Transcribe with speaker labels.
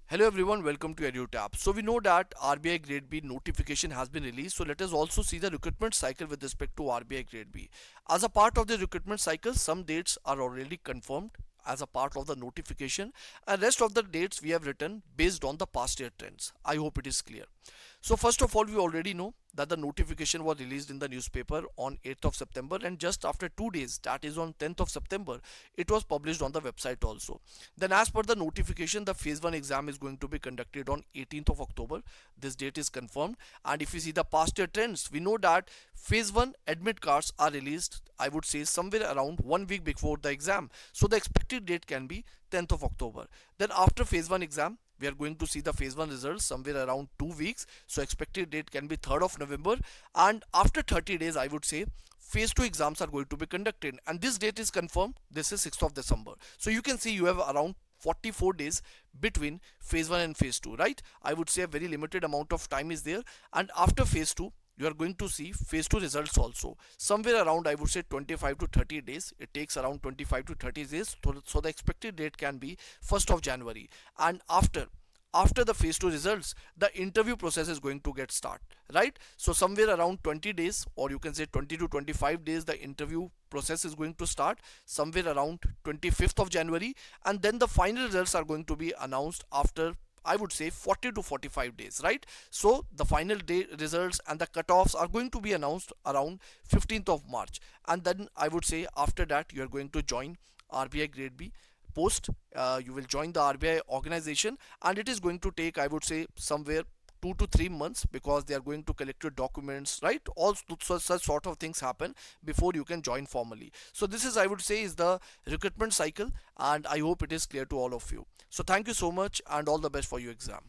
Speaker 1: Hello everyone, welcome to EduTap. So we know that RBI Grade B notification has been released. So let us also see the recruitment cycle with respect to RBI Grade B. As a part of the recruitment cycle, some dates are already confirmed as a part of the notification, and rest of the dates we have written based on the past year trends. I hope it is clear. So first of all, we already know that the notification was released in the newspaper on 8th of September, and just after 2 days, that is on 10th of September, it was published on the website also. Then as per the notification, the phase 1 exam is going to be conducted on 18th of October. This date is confirmed, and if you see the past year trends, we know that phase 1 admit cards are released, I would say somewhere around 1 week before the exam. So the expected date can be 10th of October. Then after phase 1 exam, we are going to see the phase 1 results somewhere around 2 weeks, so expected date can be 3rd of November, and after 30 days I would say phase 2 exams are going to be conducted, and this date is confirmed. This is 6th of December. So you can see you have around 44 days between phase 1 and phase 2, right? I would say a very limited amount of time is there, and after phase 2 you are going to see phase 2 results also somewhere around, I would say, 25 to 30 days. It takes around 25 to 30 days, so the expected date can be 1st of January. And after the phase 2 results, the interview process is going to get start, right? So somewhere around 20 days, or you can say 20 to 25 days, the interview process is going to start somewhere around 25th of January, and then the final results are going to be announced after, I would say, 40 to 45 days, right? So the final day results and the cutoffs are going to be announced around 15th of March. And then I would say after that you are going to join RBI Grade B post. You will join the RBI organization, and it is going to take, I would say, somewhere 2 to 3 months, because they are going to collect your documents, right? All such sort of things happen before you can join formally. So this is, I would say, is the recruitment cycle, and I hope it is clear to all of you. So thank you so much, and all the best for your exam.